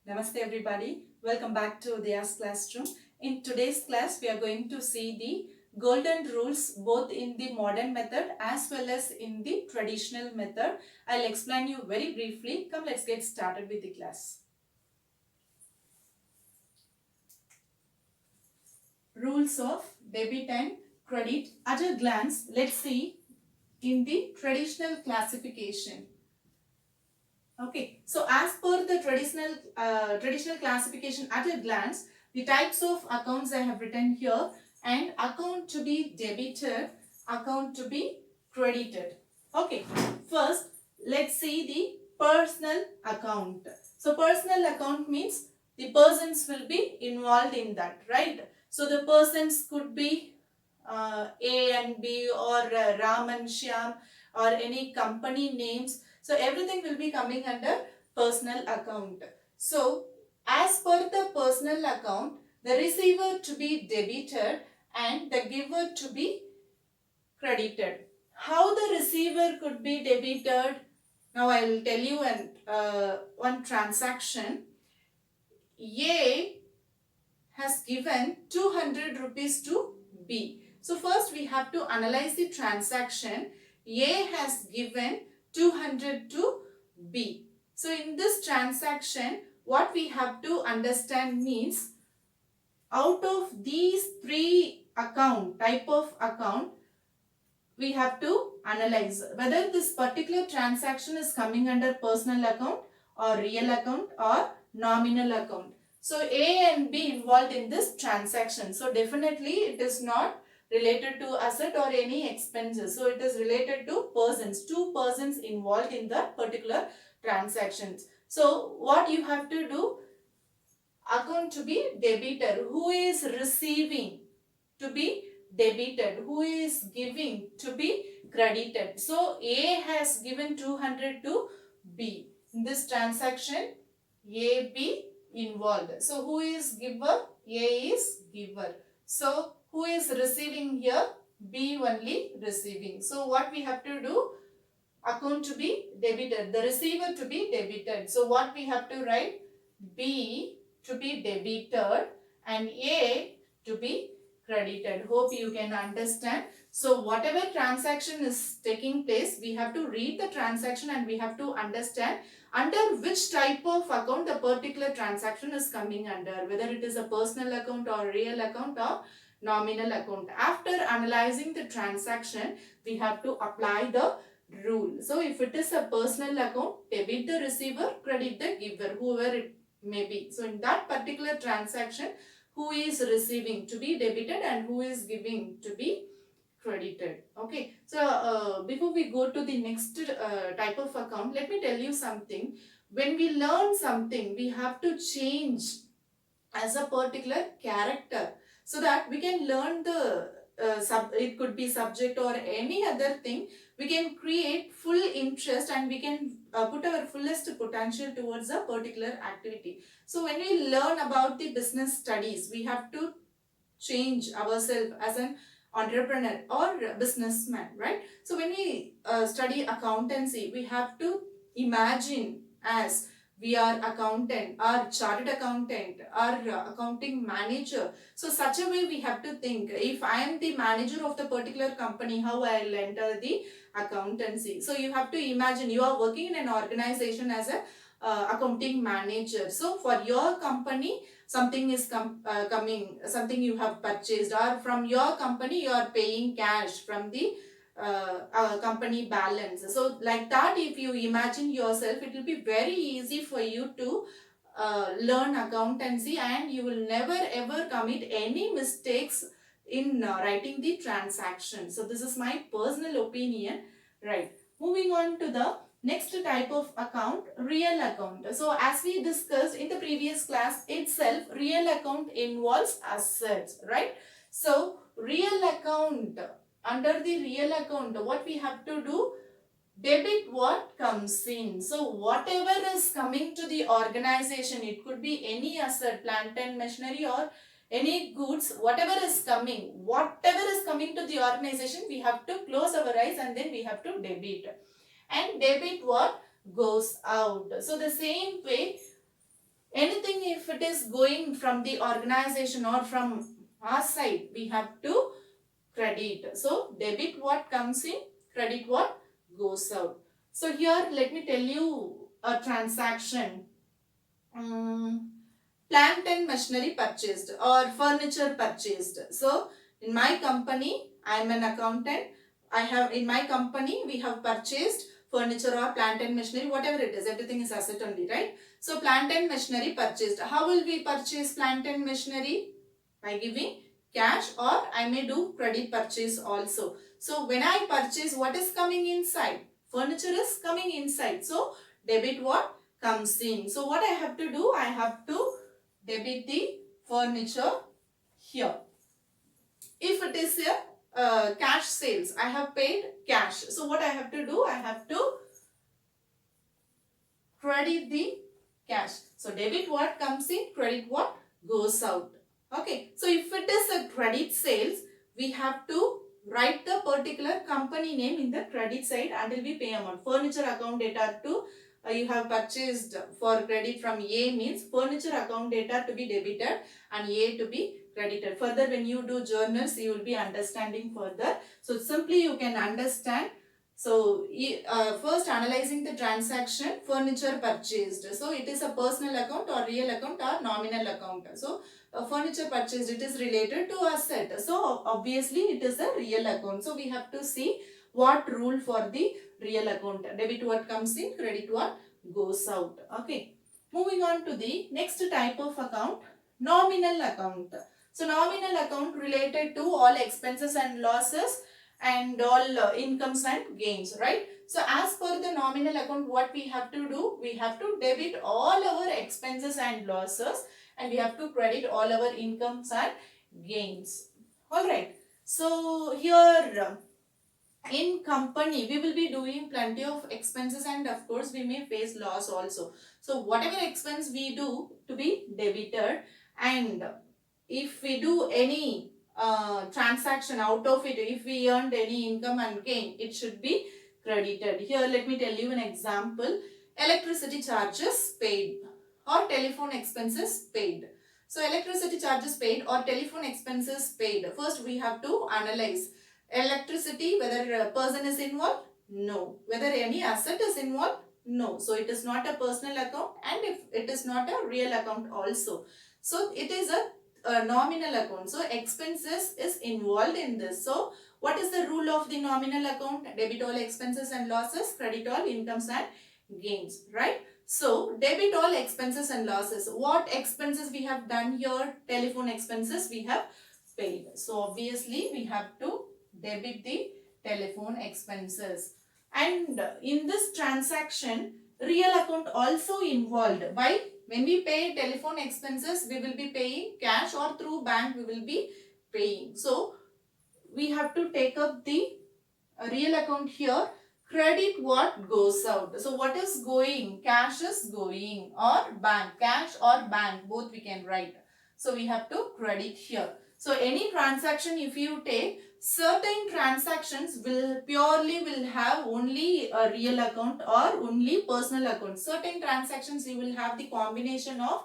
Namaste everybody. Welcome back to Diya's classroom. In today's class, we are going to see the golden rules both in the modern method as well as in the traditional method. I'll explain you very briefly. Come, let's get started with the class. Rules of debit and credit. At a glance, let's see in the traditional classification. Okay, so as per the traditional classification at a glance, the types of accounts I have written here, and account to be debited, account to be credited. Okay, first let's see the personal account. So personal account means the persons will be involved in that, right? So the persons could be A and B or Ram and Shyam or any company names. So everything will be coming under personal account. So as per the personal account, the receiver to be debited and the giver to be credited. How the receiver could be debited? Now I will tell you one transaction. A has given 200 rupees to B. So first we have to analyze the transaction. A has given 200 to B. So in this transaction, what we have to understand means, out of these three type of account, we have to analyze whether this particular transaction is coming under personal account or real account or nominal account. So A and B involved in this transaction. So definitely it is not related to asset or any expenses. So it is related to persons. Two persons involved in that particular transactions. So what you have to do, account to be debitor, who is receiving to be debited, who is giving to be credited. So A has given 200 to B. In this transaction, A, B involved. So who is giver? A is giver. So who is receiving here? B only receiving. So what we have to do? Account to be debited, the receiver to be debited. So what we have to write? B to be debited and A to be credited. Hope you can understand. So whatever transaction is taking place, we have to read the transaction and we have to understand under which type of account the particular transaction is coming under, whether it is a personal account or real account or nominal account. After analyzing the transaction, we have to apply the rule. So if it is a personal account, debit the receiver, credit the giver, whoever it may be. So in that particular transaction, who is receiving to be debited and who is giving to be credited. Okay, so before we go to the next type of account, let me tell you something. When we learn something, we have to change as a particular character so that we can learn the it could be subject or any other thing. We can create full interest and we can put our fullest potential towards a particular activity. So when we learn about the business studies, we have to change ourselves as an entrepreneur or businessman, right? So when we study accountancy, we have to imagine as we are accountant or chartered accountant or accounting manager. So such a way we have to think, if I am the manager of the particular company, how I will enter the accountancy. So you have to imagine you are working in an organization as a accounting manager. So for your company, something is coming, something you have purchased, or from your company you are paying cash from the company balance. So like that, if you imagine yourself, it will be very easy for you to learn accountancy and you will never ever commit any mistakes in writing the transaction. So this is my personal opinion, right? Moving on to the next type of account, real account. So as we discussed in the previous class itself, real account involves assets, right? So real account, under the real account, what we have to do? Debit what comes in. So whatever is coming to the organization, it could be any asset, plant and machinery or any goods, whatever is coming to the organization, we have to close our eyes and then we have to debit. And debit what goes out. So the same way, Anything if it is going from the organization or from our side, we have to credit. So debit what comes in, credit what goes out. So here let me tell you a transaction. Plant and machinery purchased or furniture purchased. So in my company, I am an accountant. I have in my company we have purchased furniture or plant and machinery, whatever it is, everything is asset only, right? So plant and machinery purchased. How will we purchase plant and machinery? By giving cash, or I may do credit purchase also. So when I purchase, what is coming inside? Furniture is coming inside. So debit what comes in. So what I have to do? I have to debit the furniture here. If it is a cash sales, I have paid cash. So what I have to do? I have to credit the cash. So debit what comes in, credit what goes out. Okay. So if it is a credit sales, we have to write the particular company name in the credit side until we pay amount. Furniture account data to you have purchased for credit from A means furniture account data to be debited and A to be credited. Further, when you do journals, you will be understanding further. So simply you can understand. So first analyzing the transaction, furniture purchased. So it is a personal account or real account or nominal account. So furniture purchased, it is related to asset. So obviously it is a real account. So we have to see what rule for the real account. Debit what comes in, credit what goes out. Okay. Moving on to the next type of account, nominal account. So nominal account related to all expenses and losses and all incomes and gains, right? So as per the nominal account, what we have to do? We have to debit all our expenses and losses and we have to credit all our incomes and gains. Alright. So here in company, we will be doing plenty of expenses and of course we may face loss also. So whatever expense we do to be debited, and if we do any transaction out of it, if we earned any income and gain, it should be credited. Here let me tell you an example. Electricity charges paid or telephone expenses paid. So electricity charges paid or telephone expenses paid. First we have to analyze electricity, whether a person is involved? No. Whether any asset is involved? No. So it is not a personal account and if it is not a real account also. So it is a nominal account. So expenses is involved in this. So what is the rule of the nominal account? Debit all expenses and losses, credit all incomes and gains, right? So debit all expenses and losses. What expenses we have done here? Telephone expenses we have paid. So obviously we have to debit the telephone expenses. And in this transaction, real account also involved. Why? When we pay telephone expenses, we will be paying cash or through bank we will be paying. So we have to take up the real account here. Credit what goes out. So what is going? Cash is going or bank. Cash or bank, both we can write. So we have to credit here. So any transaction if you take, certain transactions will have only a real account or only personal account. Certain transactions you will have the combination of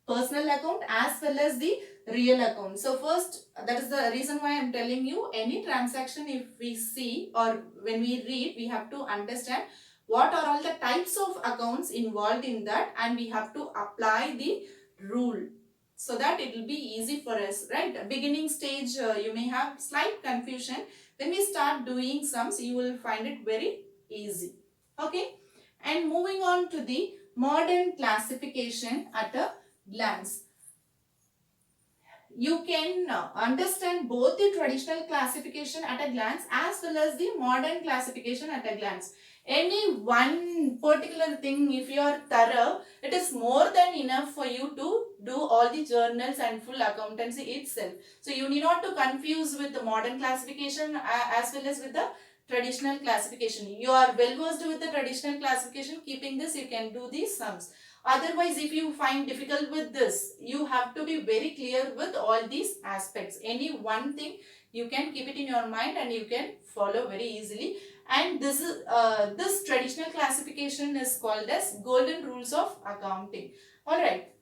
personal account as well as the real account. So first, that is the reason why I am telling you, any transaction if we see or when we read, we have to understand what are all the types of accounts involved in that and we have to apply the rule so that it will be easy for us, right? Beginning stage, you may have slight confusion. When we start doing sums, you will find it very easy. Okay. And moving on to the modern classification at a glance. You can understand both the traditional classification at a glance as well as the modern classification at a glance. Any one particular thing, if you are thorough, it is more than enough for you to do all the journals and full accountancy itself. So you need not to confuse with the modern classification as well as with the traditional classification. You are well versed with the traditional classification. Keeping this, you can do these sums. Otherwise, if you find difficult with this, you have to be very clear with all these aspects. Any one thing, you can keep it in your mind and you can follow very easily. And this is this traditional classification is called as golden rules of accounting. Alright.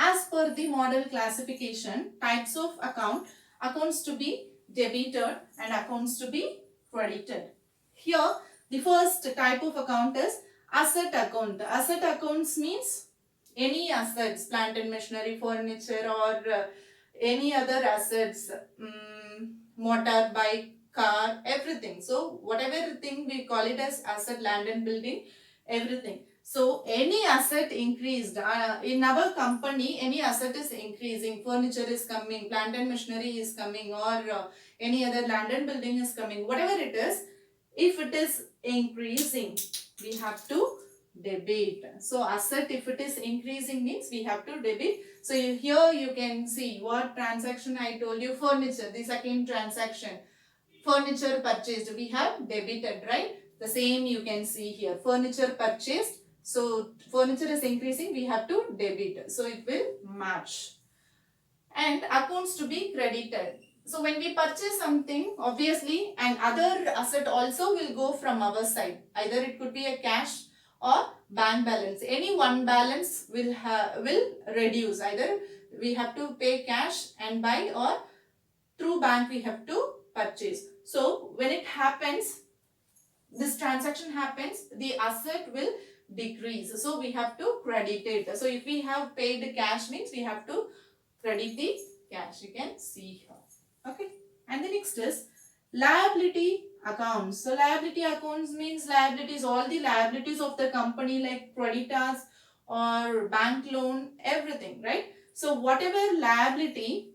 As per the model classification, types of accounts to be debited and accounts to be credited. Here, the first type of account is asset account. Asset accounts means any assets, plant and machinery, furniture, or any other assets, motor, bike, car, everything. So whatever thing we call it as asset, land and building, everything. So any asset increased in our company, any asset is increasing, furniture is coming, plant and machinery is coming, or any other land and building is coming, whatever it is, if it is increasing, we have to debit. So asset, if it is increasing, means we have to debit. So here you can see what transaction I told you, furniture, the second transaction, furniture purchased, we have debited, right? The same you can see here, furniture purchased. So furniture is increasing, we have to debit. So it will match. And accounts to be credited. So when we purchase something, obviously an other asset also will go from our side. Either it could be a cash or bank balance. Any one balance will reduce. Either we have to pay cash and buy, or through bank we have to purchase. So when it happens, this transaction happens, the asset will decrease. So we have to credit it. So if we have paid cash, means we have to credit the cash. You can see here. Okay. And the next is liability accounts. So liability accounts means liabilities, all the liabilities of the company, like creditors or bank loan, everything, right? So whatever liability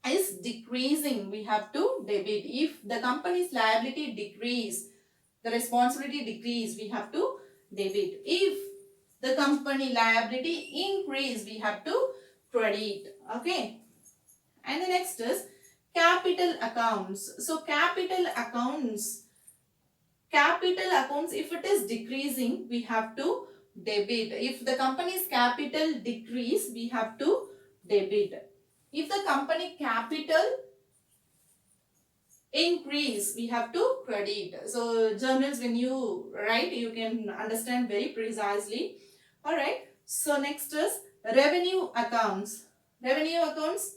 is decreasing, we have to debit. If the company's liability decrease, the responsibility decrease, we have to debit. If the company liability increase, we have to credit. Okay. And the next is capital accounts. So capital accounts, if it is decreasing, we have to debit. If the company's capital decrease, we have to debit. If the company capital increase, we have to credit. So journals, when you write, you can understand very precisely. Alright. So next is revenue accounts. Revenue accounts,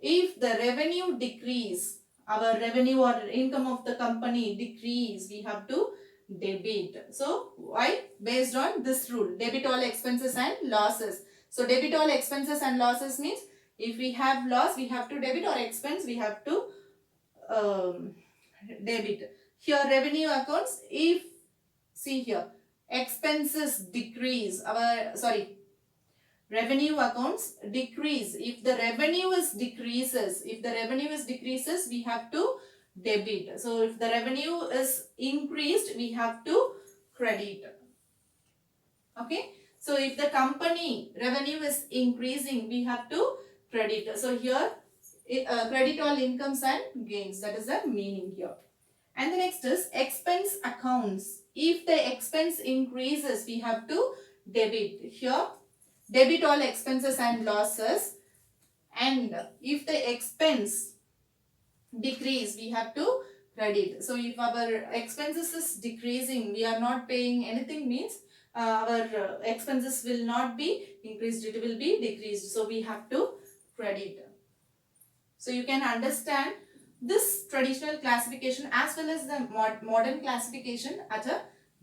if the revenue decrease, our revenue or income of the company decrease, we have to debit. So why? Based on this rule, debit all expenses and losses. So debit all expenses and losses means if we have loss, we have to debit, or expense, we have to debit. Here revenue accounts, if see here, expenses decrease, revenue accounts decrease. If the revenue is decreases, we have to debit. So if the revenue is increased, we have to credit. Okay. So if the company revenue is increasing, we have to credit. So here credit all incomes and gains. That is the meaning here. And the next is expense accounts. If the expense increases, we have to debit. Here debit all expenses and losses. And if the expense decrease, we have to credit. So if our expenses is decreasing, we are not paying anything, means our expenses will not be increased, it will be decreased. So we have to credit. So you can understand this traditional classification as well as the modern classification at a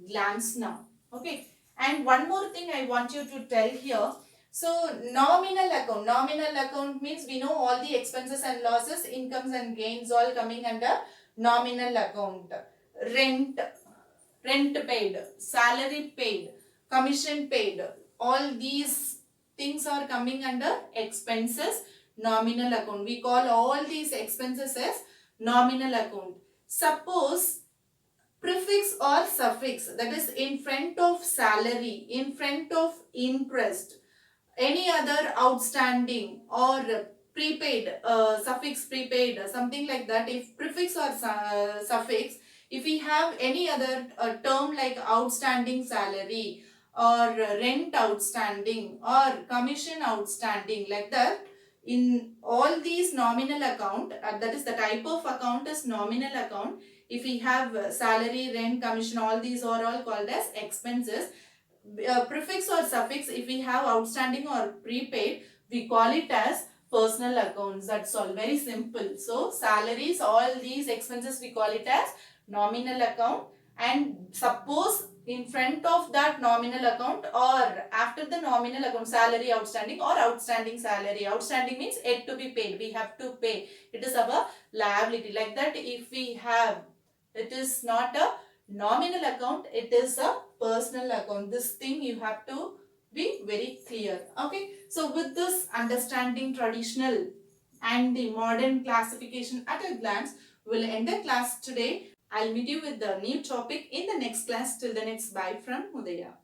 glance now. Okay. And one more thing I want you to tell here. So nominal account means we know all the expenses and losses, incomes and gains all coming under nominal account. Rent paid, salary paid, commission paid, all these things are coming under expenses, nominal account. We call all these expenses as nominal account. Suppose prefix or suffix, that is in front of salary, in front of interest, any other outstanding or prepaid, suffix prepaid, something like that. If prefix or suffix, if we have any other term like outstanding salary or rent outstanding or commission outstanding, like that, in all these nominal account, that is the type of account is nominal account. If we have salary, rent, commission, all these are all called as expenses. Prefix or suffix, if we have outstanding or prepaid, we call it as personal accounts. That's all, very simple. So salaries, all these expenses we call it as nominal account, and suppose in front of that nominal account or after the nominal account salary outstanding or outstanding salary, outstanding means yet to be paid, we have to pay, it is our liability. Like that, if we have, it is not a nominal account, it is a personal account. This thing you have to be very clear. Okay, so with this understanding traditional and the modern classification at a glance, we'll end the class today. I'll meet you with the new topic in the next class. Till the next, bye from Udaya.